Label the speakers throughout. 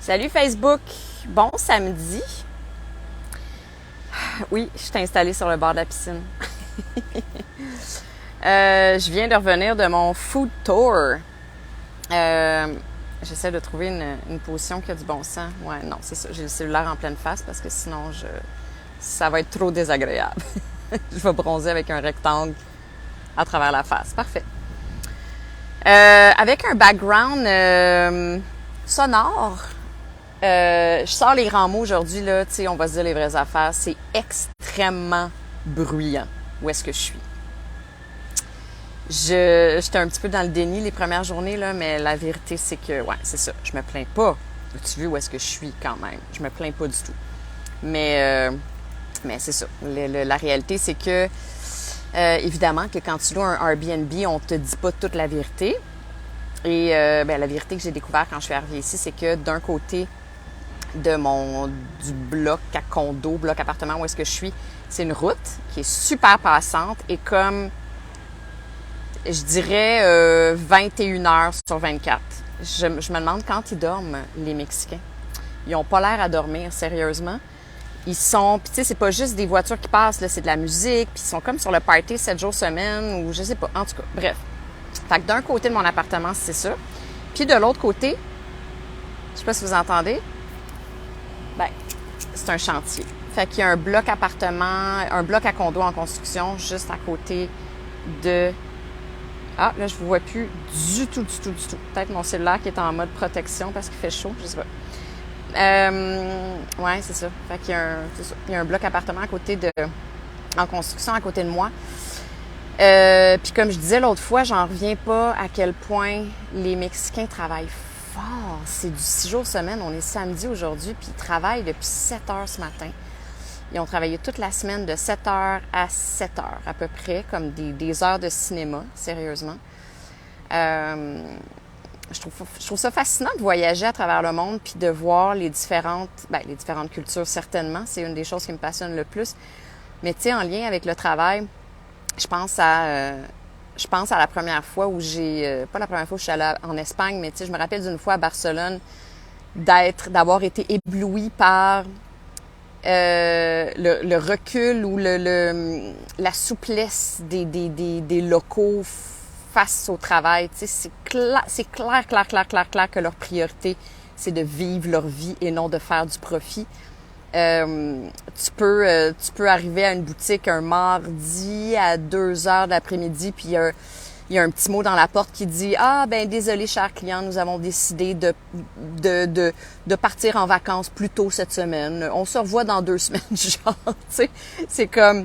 Speaker 1: Salut Facebook! Bon samedi. Oui, je t'ai installée sur le bord de la piscine. Je viens de revenir de mon food tour. J'essaie de trouver une position qui a du bon sens. Ouais, non, c'est ça. J'ai le cellulaire en pleine face parce que sinon, ça va être trop désagréable. Je vais bronzer avec un rectangle à travers la face. Parfait. Avec un background sonore. Je sors les grands mots aujourd'hui, là, tu sais, on va se dire les vraies affaires. C'est extrêmement bruyant. Où est-ce que je suis? J'étais un petit peu dans le déni les premières journées, là, mais la vérité, c'est que, ouais, c'est ça. Je me plains pas. Tu vois où est-ce que je suis quand même? Je me plains pas du tout. Mais c'est ça. La réalité, c'est que, évidemment, que quand tu loues un Airbnb, on te dit pas toute la vérité. Et la vérité que j'ai découvert quand je suis arrivée ici, c'est que d'un côté du bloc à condo, bloc appartement où est-ce que je suis, c'est une route qui est super passante et comme, je dirais, 21 heures sur 24. Je me demande quand ils dorment, les Mexicains. Ils ont pas l'air à dormir, sérieusement. Ils sont, puis tu sais, c'est pas juste des voitures qui passent, là, c'est de la musique, puis ils sont comme sur le party 7 jours semaine, ou je sais pas, en tout cas, bref. Fait que d'un côté de mon appartement, c'est ça. Puis de l'autre côté, je sais pas si vous entendez, ben, c'est un chantier. Fait qu'il y a un bloc appartement, un bloc à condo en construction juste à côté de... Ah, là, je vous vois plus du tout. Peut-être mon cellulaire qui est en mode protection parce qu'il fait chaud, je sais pas. Ouais, c'est ça. Fait qu'il y a il y a un bloc appartement en construction à côté de moi. Puis comme je disais l'autre fois, j'en reviens pas à quel point les Mexicains travaillent fort. C'est du 6 jours semaine. On est samedi aujourd'hui, puis ils travaillent depuis 7 heures ce matin. Ils ont travaillé toute la semaine de 7 heures à 7 heures à peu près, comme des heures de cinéma, sérieusement. Je trouve ça fascinant de voyager à travers le monde puis de voir les différentes cultures, certainement. C'est une des choses qui me passionne le plus. Mais tu sais, en lien avec le travail, je pense à la première fois où pas la première fois où je suis allée en Espagne, mais tu sais, je me rappelle d'une fois à Barcelone d'avoir été éblouie par le recul ou la souplesse des locaux face au travail. Tu sais, c'est clair que leur priorité, c'est de vivre leur vie et non de faire du profit. Tu peux arriver à une boutique un mardi à 2 heures de l'après-midi, puis il y a un petit mot dans la porte qui dit « Ah, ben désolé, cher client, nous avons décidé de partir en vacances plus tôt cette semaine. On se revoit dans 2 semaines. » Genre, tu sais, c'est comme...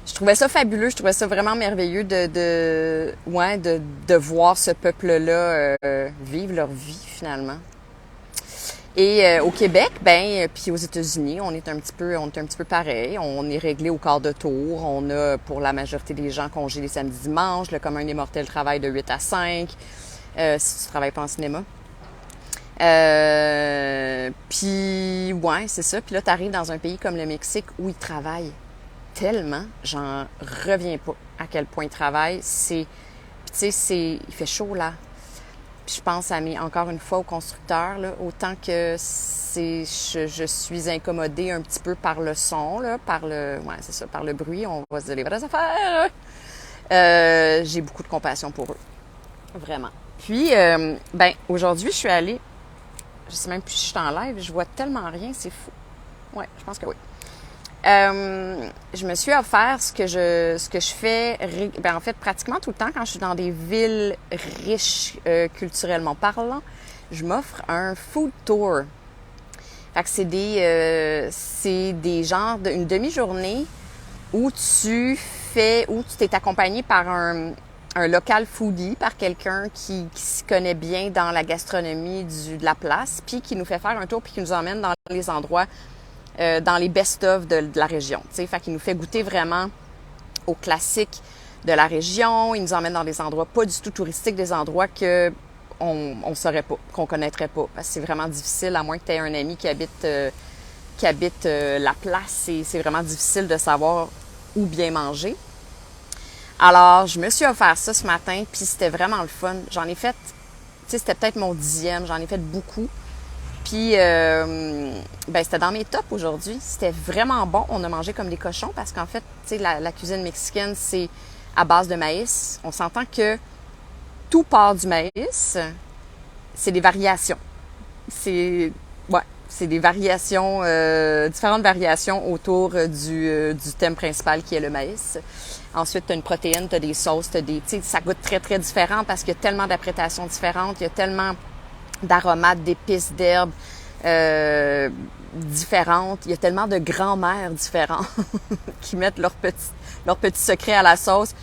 Speaker 1: Je trouvais ça fabuleux, je trouvais ça vraiment merveilleux de voir ce peuple-là vivre leur vie, finalement. Et au Québec, puis aux États-Unis, on est un petit peu pareil. On est réglé au quart de tour. On a, pour la majorité des gens, congé les samedis dimanches. Le commun des mortels travaille de 8 à 5, si tu travailles pas en cinéma. Puis, ouais, c'est ça. Puis là, tu arrives dans un pays comme le Mexique où ils travaillent tellement. J'en reviens pas à quel point ils travaillent. Puis tu sais, il fait chaud, là. Je pense encore une fois aux constructeurs, là, autant que je suis incommodée un petit peu par le son, là, par le bruit, on va se dire les vraies affaires. J'ai beaucoup de compassion pour eux, vraiment. Puis, aujourd'hui, je suis allée, je sais même plus si je suis en live, je vois tellement rien, c'est fou. Ouais, je pense que oui. Je me suis offert ce que je fais, en fait, pratiquement tout le temps quand je suis dans des villes riches culturellement parlant, je m'offre un food tour. Fait que c'est des genres une demi-journée où tu t'es accompagné par un local foodie, par quelqu'un qui s'y connaît bien dans la gastronomie de la place, puis qui nous fait faire un tour puis qui nous emmène dans les endroits dans les best-of de la région. T'sais. Fait qu'il nous fait goûter vraiment aux classiques de la région. Il nous emmène dans des endroits pas du tout touristiques, des endroits que on saurait pas, qu'on connaîtrait pas. Parce que c'est vraiment difficile, à moins que tu aies un ami qui habite la place. C'est vraiment difficile de savoir où bien manger. Alors, je me suis offert ça ce matin, puis c'était vraiment le fun. J'en ai fait, tu sais, c'était peut-être mon 10e, j'en ai fait beaucoup. Puis, ben, c'était dans mes tops aujourd'hui. C'était vraiment bon. On a mangé comme des cochons parce qu'en fait, tu sais, la cuisine mexicaine, c'est à base de maïs. On s'entend que tout part du maïs. C'est des variations. C'est, ouais, c'est des variations, différentes variations autour du thème principal qui est le maïs. Ensuite, tu as une protéine, tu as des sauces, tu sais, ça goûte très, très différent parce qu'il y a tellement d'appréciations différentes, il y a tellement d'aromates, d'épices, d'herbes différentes. Il y a tellement de grands-mères différents qui mettent leurs petits secrets à la sauce.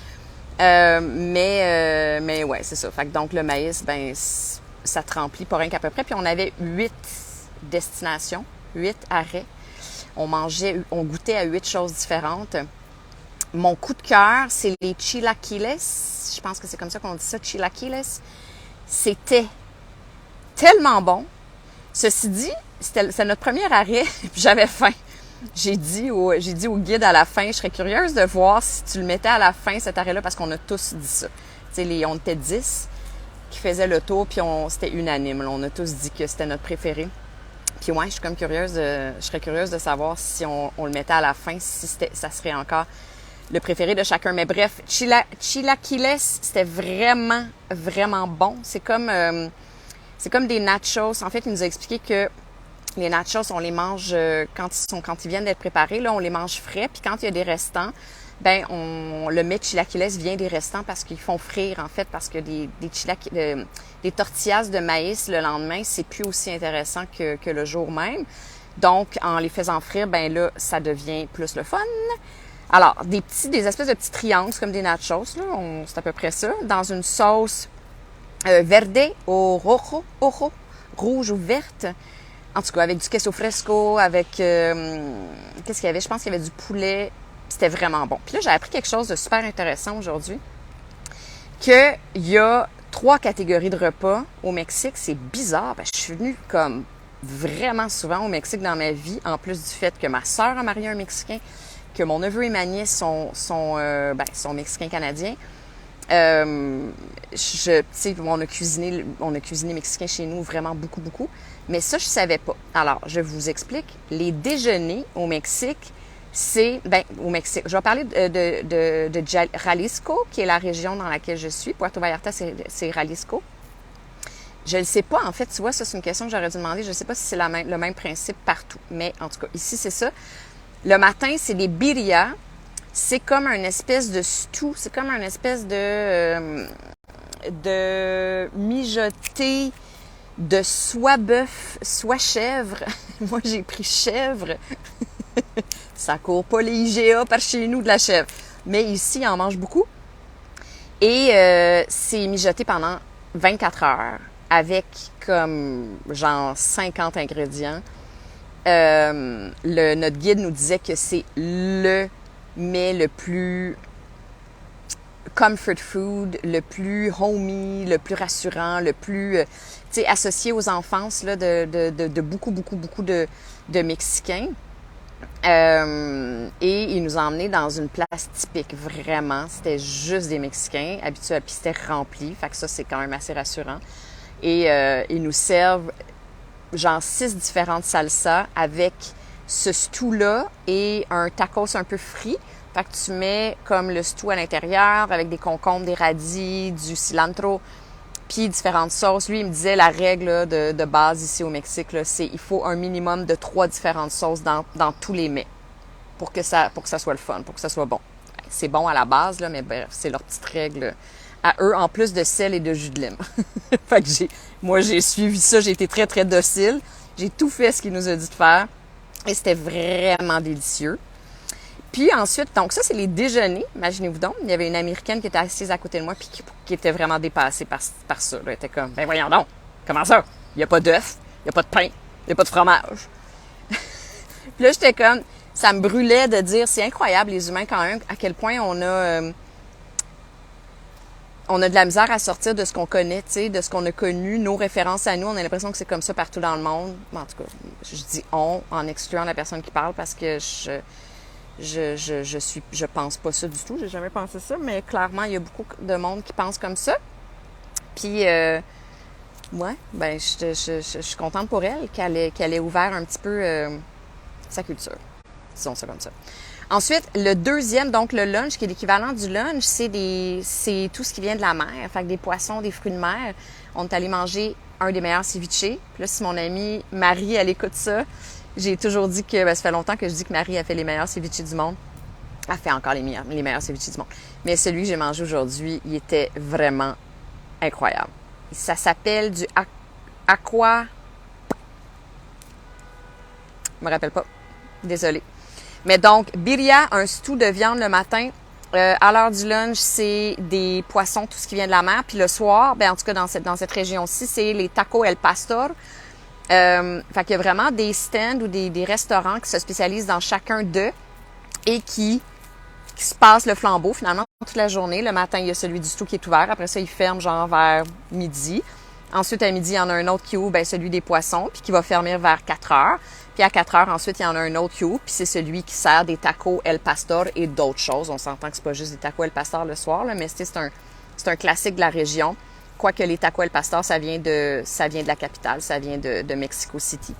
Speaker 1: Mais ouais, c'est ça. Fait que donc, le maïs, ben, ça te remplit pas rien qu'à peu près. Puis on avait 8 destinations, 8 arrêts. On goûtait à 8 choses différentes. Mon coup de cœur, c'est les chilaquiles. Je pense que c'est comme ça qu'on dit ça, chilaquiles. C'était tellement bon. Ceci dit, c'est notre premier arrêt, puis j'avais faim. J'ai dit au guide à la fin, je serais curieuse de voir si tu le mettais à la fin, cet arrêt-là, parce qu'on a tous dit ça. Tu sais, on était 10 qui faisaient le tour, puis c'était unanime. Là. On a tous dit que c'était notre préféré. Puis ouais, je serais curieuse de savoir si on le mettait à la fin, si ça serait encore le préféré de chacun. Mais bref, chilaquiles, c'était vraiment, vraiment bon. C'est comme des nachos. En fait, il nous a expliqué que les nachos, on les mange quand ils viennent d'être préparés. Là, on les mange frais. Puis quand il y a des restants, ben le mets chilaquiles vient des restants parce qu'ils font frire, en fait, parce que des tortillas de maïs le lendemain, c'est plus aussi intéressant que le jour même. Donc, en les faisant frire, ben là, ça devient plus le fun. Alors, des espèces de petits triangles, comme des nachos, là, c'est à peu près ça, dans une sauce verde au rojo, rouge ou verte. En tout cas, avec du queso fresco, avec... qu'est-ce qu'il y avait? Je pense qu'il y avait du poulet. C'était vraiment bon. Puis là, j'ai appris quelque chose de super intéressant aujourd'hui, qu'il y a 3 catégories de repas au Mexique. C'est bizarre, parce que je suis venue comme vraiment souvent au Mexique dans ma vie, en plus du fait que ma sœur a marié un Mexicain, que mon neveu et ma nièce sont mexicains canadiens. On a cuisiné mexicain chez nous vraiment beaucoup, beaucoup. Mais ça, je savais pas. Alors, je vous explique. Les déjeuners au Mexique, au Mexique. Je vais parler de Jalisco, qui est la région dans laquelle je suis. Puerto Vallarta, c'est Jalisco. Je ne sais pas, en fait, tu vois, ça, c'est une question que j'aurais dû demander. Je ne sais pas si c'est le même principe partout. Mais en tout cas, ici, c'est ça. Le matin, c'est des birria. C'est comme un espèce de stew. C'est comme un espèce de mijoté de soit bœuf, soit chèvre. Moi, j'ai pris chèvre. Ça court pas les IGA par chez nous de la chèvre. Mais ici, on en mange beaucoup. Et c'est mijoté pendant 24 heures avec comme genre 50 ingrédients. Notre guide nous disait que c'est le mets le plus comfort food, le plus homey, le plus rassurant, le plus, tu sais, associé aux enfances là, de beaucoup, beaucoup, beaucoup de Mexicains. Et il nous a emmenés dans une place typique, vraiment. C'était juste des Mexicains habitués, puis c'était rempli. Fait que ça, c'est quand même assez rassurant. Et ils nous servent genre 6 différentes salsas avec ce stew-là et un tacos un peu frit. Fait que tu mets comme le stew à l'intérieur avec des concombres, des radis, du cilantro, puis différentes sauces. Lui, il me disait la règle là, de base ici au Mexique, là, c'est il faut un minimum de 3 différentes sauces dans tous les mets pour que ça soit le fun, pour que ça soit bon. C'est bon à la base, là, mais bref, c'est leur petite règle à eux, en plus de sel et de jus de lime. Fait que moi, j'ai suivi ça, j'ai été très, très docile. J'ai tout fait ce qu'il nous a dit de faire. Et c'était vraiment délicieux. Puis ensuite, donc ça, c'est les déjeuners. Imaginez-vous donc, il y avait une Américaine qui était assise à côté de moi puis qui était vraiment dépassée par ça. Là. Elle était comme, ben voyons donc, comment ça? Il n'y a pas d'œuf, il n'y a pas de pain, il n'y a pas de fromage. Puis là, j'étais comme, ça me brûlait de dire, c'est incroyable les humains quand même, à quel point on a de la misère à sortir de ce qu'on connaît, tu sais, de ce qu'on a connu, nos références à nous. On a l'impression que c'est comme ça partout dans le monde. En tout cas, je dis on en excluant la personne qui parle parce que je pense pas ça du tout. J'ai jamais pensé ça, mais clairement, il y a beaucoup de monde qui pense comme ça. Puis, Ouais, ben je suis contente pour elle qu'elle ait ouvert un petit peu sa culture. Disons ça comme ça. Ensuite, le deuxième, donc le lunch, qui est l'équivalent du lunch, c'est tout ce qui vient de la mer. Fait que des poissons, des fruits de mer. On est allé manger un des meilleurs ceviches. Puis là, si mon amie Marie, elle écoute ça, j'ai toujours dit que, ben, ça fait longtemps que je dis que Marie a fait les meilleurs ceviches du monde. Elle fait encore les meilleurs ceviches du monde. Mais celui que j'ai mangé aujourd'hui, il était vraiment incroyable. Ça s'appelle du aqua... Je me rappelle pas. Désolée. Mais donc, birria, un stew de viande le matin. À l'heure du lunch, c'est des poissons, tout ce qui vient de la mer. Puis le soir, ben en tout cas dans cette région-ci, c'est les tacos El Pastor. Fait qu'il y a vraiment des stands ou des restaurants qui se spécialisent dans chacun d'eux et qui se passent le flambeau finalement toute la journée. Le matin, il y a celui du stew qui est ouvert. Après ça, il ferme genre vers midi. Ensuite, à midi, il y en a un autre qui ouvre, ben, celui des poissons, puis qui va fermer vers 4 heures. Puis à 4 heures, ensuite, il y en a un autre qui ouvre, puis c'est celui qui sert des tacos El Pastor et d'autres choses. On s'entend que c'est pas juste des tacos El Pastor le soir, là, mais c'est un classique de la région. Quoique les tacos El Pastor, ça vient de la capitale, ça vient de Mexico City.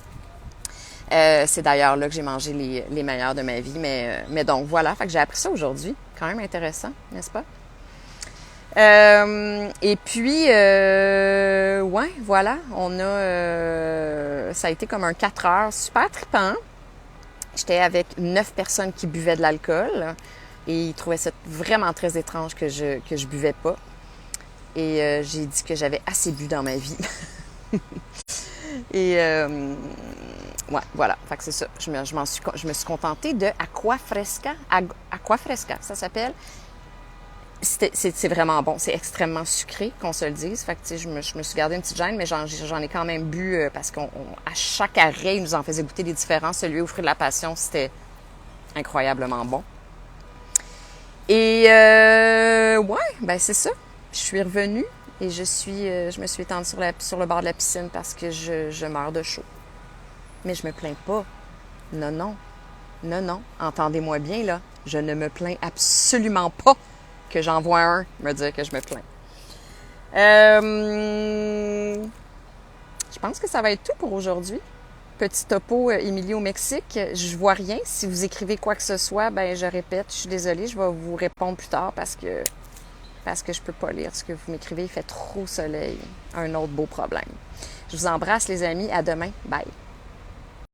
Speaker 1: C'est d'ailleurs là que j'ai mangé les meilleurs de ma vie. Mais donc, voilà. Fait que j'ai appris ça aujourd'hui. Quand même intéressant, n'est-ce pas? Et puis, ouais, voilà. Ça a été comme un 4 heures super trippant. J'étais avec 9 personnes qui buvaient de l'alcool. Et ils trouvaient ça vraiment très étrange que je buvais pas. Et j'ai dit que j'avais assez bu dans ma vie. Et ouais, voilà. Fait que c'est ça. Je me suis contentée de Aqua Fresca. Aqua Fresca, ça s'appelle. C'est vraiment bon. C'est extrêmement sucré, qu'on se le dise. Fait que, tu sais, je me suis gardé une petite gêne, mais j'en ai quand même bu parce qu'à chaque arrêt, ils nous en faisaient goûter des différents. Celui au fruit de la passion, c'était incroyablement bon. Et ouais, ben c'est ça. Je suis revenue et je me suis étendue sur le bord de la piscine parce que je meurs de chaud. Mais je me plains pas. Non, non. Non, non. Entendez-moi bien, là. Je ne me plains absolument pas que j'en vois un me dire que je me plains. Je pense que ça va être tout pour aujourd'hui. Petit topo Émilie au Mexique. Je vois rien. Si vous écrivez quoi que ce soit, ben je répète, je suis désolée, je vais vous répondre plus tard parce que je peux pas lire ce que vous m'écrivez. Il fait trop soleil. Un autre beau problème. Je vous embrasse les amis. À demain. Bye.